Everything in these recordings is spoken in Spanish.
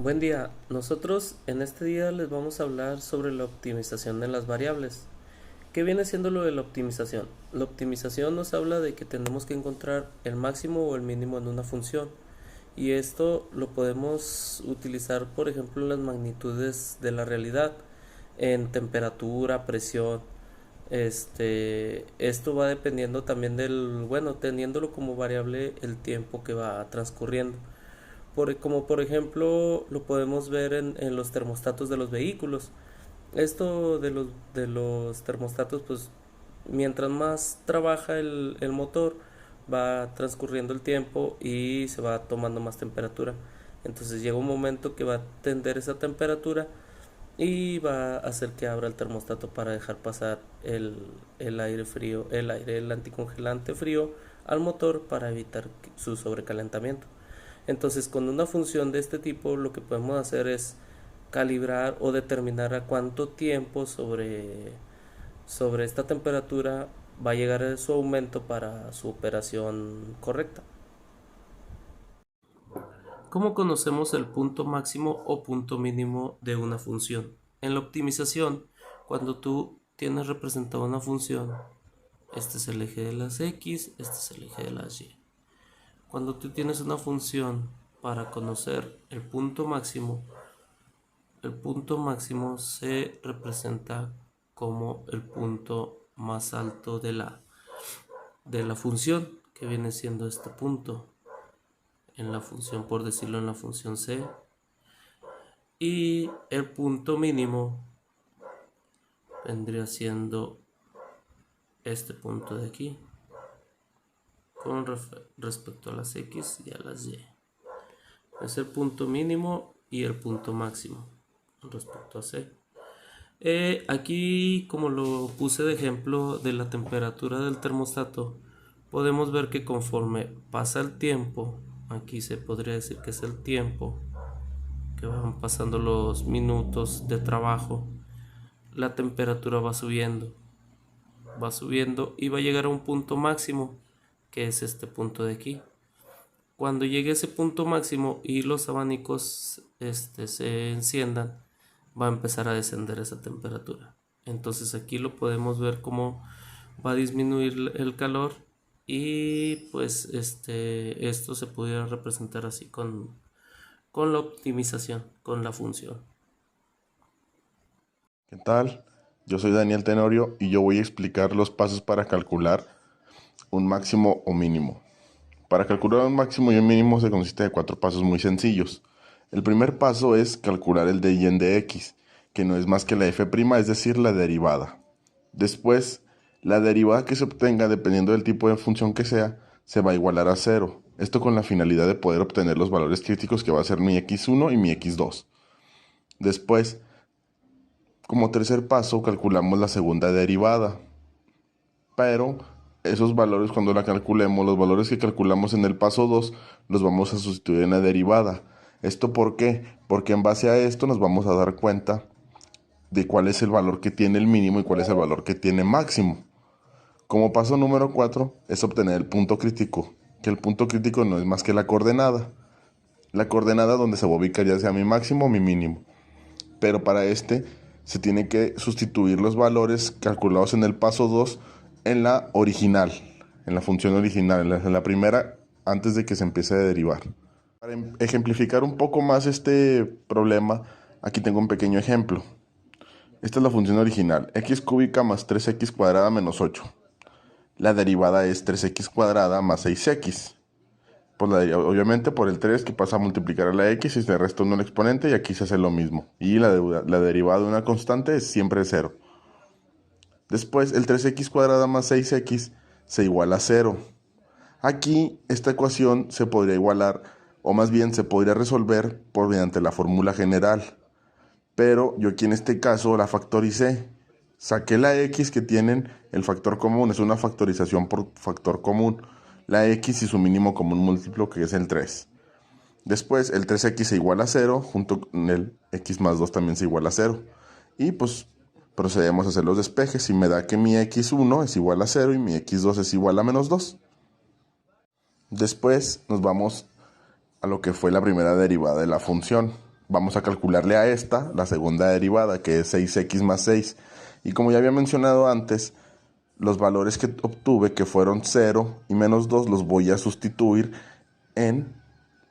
Buen día, nosotros en este día les vamos a hablar sobre la optimización de las variables. ¿Qué viene siendo lo de la optimización? La optimización nos habla de que tenemos que encontrar el máximo o el mínimo en una función. Y esto lo podemos utilizar, por ejemplo, en las magnitudes de la realidad, en temperatura, presión. Esto va dependiendo también teniéndolo como variable el tiempo que va transcurriendo. Como por ejemplo lo podemos ver en los termostatos de los vehículos. Esto de los termostatos, pues mientras más trabaja el motor, va transcurriendo el tiempo y se va tomando más temperatura. Entonces llega un momento que va a tender esa temperatura y va a hacer que abra el termostato para dejar pasar el aire frío, el anticongelante frío al motor para evitar su sobrecalentamiento. Entonces, con una función de este tipo, lo que podemos hacer es calibrar o determinar a cuánto tiempo sobre esta temperatura va a llegar su aumento para su operación correcta. ¿Cómo conocemos el punto máximo o punto mínimo de una función? En la optimización, cuando tú tienes representada una función, este es el eje de las X, este es el eje de las Y. Cuando tú tienes una función para conocer el punto máximo se representa como el punto más alto de la función, que viene siendo este punto en la función, por decirlo, en la función C. Y el punto mínimo vendría siendo este punto de aquí, con respecto a las X y a las Y. Es el punto mínimo y el punto máximo con respecto a C. Aquí, como lo puse de ejemplo de la temperatura del termostato, podemos ver que conforme pasa el tiempo, aquí se podría decir que es el tiempo que van pasando los minutos de trabajo, la temperatura va subiendo y va a llegar a un punto máximo, que es este punto de aquí. Cuando llegue a ese punto máximo y los abanicos se enciendan, va a empezar a descender esa temperatura. Entonces aquí lo podemos ver cómo va a disminuir el calor y pues esto se pudiera representar así con la optimización, con la función. ¿Qué tal? Yo soy Daniel Tenorio y yo voy a explicar los pasos para calcular un máximo o mínimo. Para calcular un máximo y un mínimo se consiste de cuatro pasos muy sencillos. El primer paso es calcular el de y en de x, que no es más que la f', es decir, la derivada. Después, la derivada que se obtenga, dependiendo del tipo de función que sea, se va a igualar a cero. Esto con la finalidad de poder obtener los valores críticos que va a ser mi x1 y mi x2. Después, como tercer paso, calculamos la segunda derivada, pero esos valores, cuando la calculemos, los valores que calculamos en el paso 2 los vamos a sustituir en la derivada. ¿Esto por qué? Porque en base a esto nos vamos a dar cuenta de cuál es el valor que tiene el mínimo y cuál es el valor que tiene máximo. Como paso número 4 es obtener el punto crítico, que el punto crítico no es más que la coordenada. La coordenada donde se va a ubicar ya sea mi máximo o mi mínimo. Pero para este se tiene que sustituir los valores calculados en el paso 2 en la original, en la función original, en la primera, antes de que se empiece a derivar. Para ejemplificar un poco más este problema, aquí tengo un pequeño ejemplo. Esta es la función original, x cúbica más 3x cuadrada menos 8. La derivada es 3x cuadrada más 6x. Obviamente por el 3 que pasa a multiplicar a la x y se resta 1 el exponente y aquí se hace lo mismo. Y la derivada de una constante es siempre 0. Después el 3x cuadrada más 6x se iguala a 0. Aquí esta ecuación se podría igualar, o más bien se podría resolver mediante la fórmula general. Pero yo aquí en este caso la factoricé. Saqué la x que tienen el factor común, es una factorización por factor común. La x y su mínimo común múltiplo, que es el 3. Después el 3x se iguala a 0, junto con el x más 2 también se iguala a 0. Y pues procedemos a hacer los despejes y me da que mi x1 es igual a 0 y mi x2 es igual a menos 2. Después nos vamos a lo que fue la primera derivada de la función. vamos a calcularle a esta la segunda derivada, que es 6x más 6. Y como ya había mencionado antes, los valores que obtuve, que fueron 0 y menos 2, los voy a sustituir en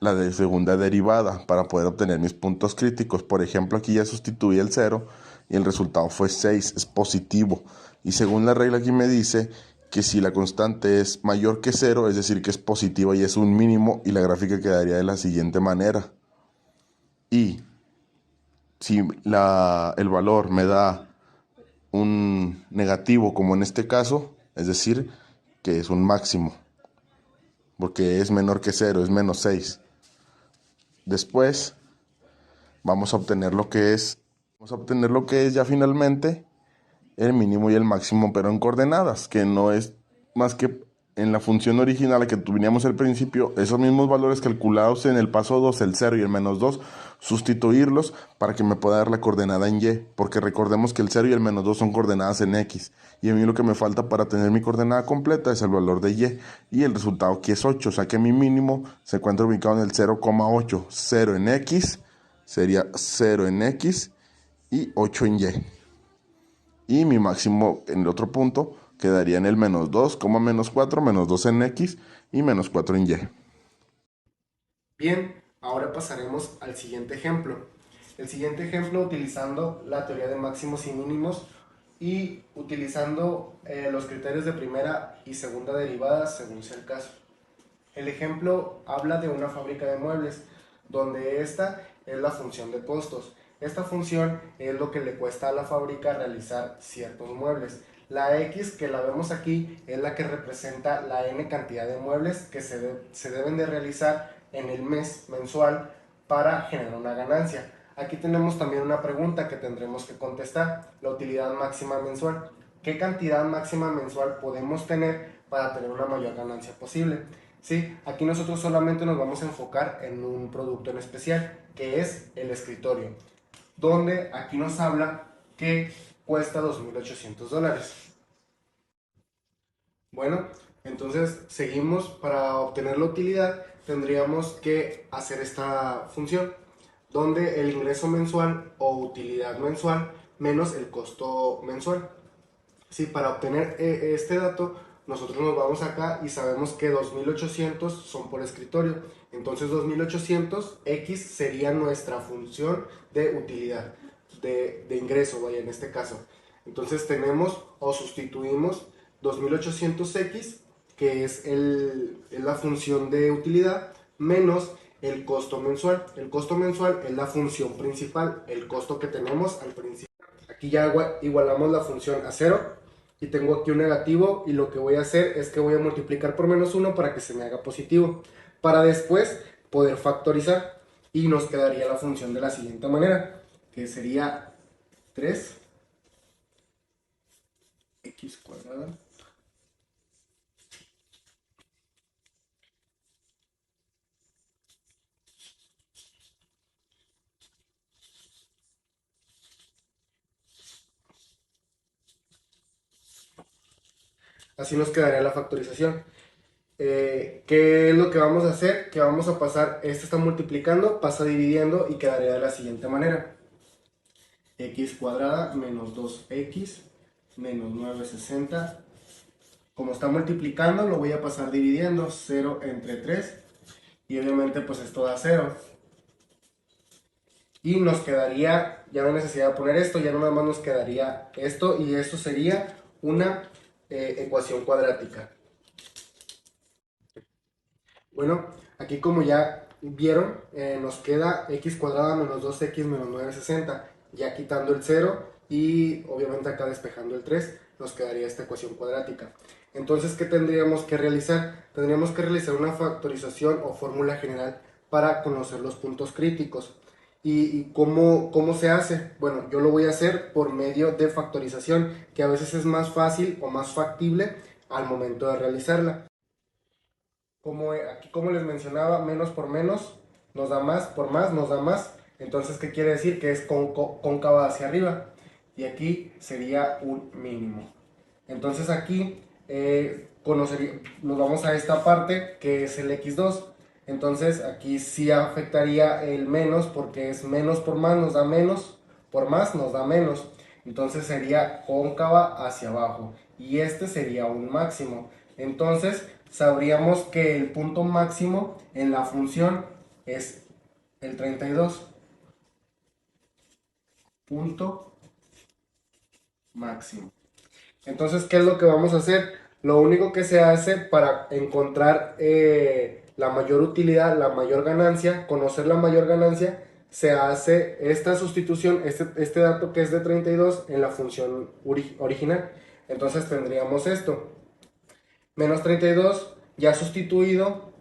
la de segunda derivada para poder obtener mis puntos críticos. Por ejemplo, aquí ya sustituí el 0 y el resultado fue 6, es positivo. Y según la regla aquí me dice que si la constante es mayor que 0, es decir, que es positiva y es un mínimo, y la gráfica quedaría de la siguiente manera. Y si el valor me da un negativo, como en este caso, es decir, que es un máximo, porque es menor que 0, es menos 6. Después vamos a obtener lo que es ya finalmente el mínimo y el máximo, pero en coordenadas, que no es más que en la función original a que teníamos al principio, esos mismos valores calculados en el paso 2, el 0 y el menos 2, sustituirlos para que me pueda dar la coordenada en y, porque recordemos que el 0 y el menos 2 son coordenadas en x, y a mí lo que me falta para tener mi coordenada completa es el valor de y el resultado aquí es 8, o sea que mi mínimo se encuentra ubicado en el 0,8, 0 en x, sería 0 en x y 8 en y mi máximo en el otro punto quedaría en el menos 2, menos 4, menos 2 en x y menos 4 en y. Bien, ahora pasaremos al siguiente ejemplo. El siguiente ejemplo utilizando la teoría de máximos y mínimos y utilizando los criterios de primera y segunda derivadas según sea el caso. El ejemplo habla de una fábrica de muebles, donde esta es la función de costos. Esta función es lo que le cuesta a la fábrica realizar ciertos muebles. La X que la vemos aquí es la que representa la N cantidad de muebles que se deben de realizar en el mes mensual para generar una ganancia. Aquí tenemos también una pregunta que tendremos que contestar, la utilidad máxima mensual. ¿Qué cantidad máxima mensual podemos tener para tener una mayor ganancia posible? Sí, aquí nosotros solamente nos vamos a enfocar en un producto en especial, que es el escritorio, donde aquí nos habla que cuesta $2,800. Bueno, entonces seguimos. Para obtener la utilidad tendríamos que hacer esta función, donde el ingreso mensual o utilidad mensual menos el costo mensual. Sí, para obtener este dato, nosotros nos vamos acá y sabemos que 2800 son por escritorio. Entonces 2800 X sería nuestra función de utilidad, de ingreso, vaya, en este caso. Entonces tenemos o sustituimos 2800X, que es la función de utilidad, menos el costo mensual. El costo mensual es la función principal, el costo que tenemos al principio. Aquí ya igualamos la función a 0 y tengo aquí un negativo, y lo que voy a hacer es que voy a multiplicar por menos 1 para que se me haga positivo, para después poder factorizar, y nos quedaría la función de la siguiente manera, que sería 3x cuadrada así nos quedaría la factorización. ¿Qué es lo que vamos a hacer? Que vamos a pasar, esto está multiplicando, pasa dividiendo y quedaría de la siguiente manera: x cuadrada menos 2x menos 960. Como está multiplicando, lo voy a pasar dividiendo, 0 entre 3, y obviamente pues esto da 0. Y nos quedaría, ya no hay necesidad de poner esto, ya nada más nos quedaría esto, y esto sería una ecuación cuadrática. Bueno, aquí como ya vieron, nos queda x cuadrada menos 2x menos 960, ya quitando el 0 y obviamente acá despejando el 3, nos quedaría esta ecuación cuadrática. Entonces, ¿qué tendríamos que realizar? Tendríamos que realizar una factorización o fórmula general para conocer los puntos críticos. ¿Y cómo se hace? Bueno, yo lo voy a hacer por medio de factorización, que a veces es más fácil o más factible al momento de realizarla. Aquí, como les mencionaba, menos por menos nos da más, por más nos da más. Entonces, ¿qué quiere decir? Que es cóncava hacia arriba. Y aquí sería un mínimo. Entonces aquí nos vamos a esta parte que es el x2. Entonces aquí sí afectaría el menos porque es menos por más nos da menos, por más nos da menos. Entonces sería cóncava hacia abajo y este sería un máximo. Entonces sabríamos que el punto máximo en la función es el 32. Punto máximo. Entonces, ¿qué es lo que vamos a hacer? Lo único que se hace para encontrar la mayor utilidad, la mayor ganancia, conocer la mayor ganancia, se hace esta sustitución, este dato que es de 32 en la función original. Entonces tendríamos esto, menos 32 ya sustituido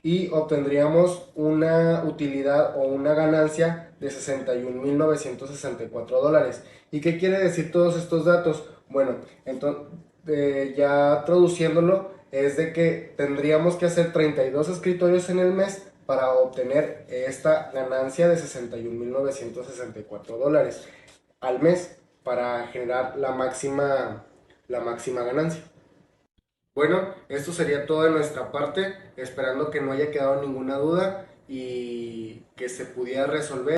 y obtendríamos una utilidad o una ganancia de $61,964. ¿Y qué quiere decir todos estos datos? Bueno, entonces ya traduciéndolo es de que tendríamos que hacer 32 escritorios en el mes para obtener esta ganancia de $61,964 al mes para generar la máxima ganancia. Bueno, esto sería todo de nuestra parte, esperando que no haya quedado ninguna duda y que se pudiera resolver.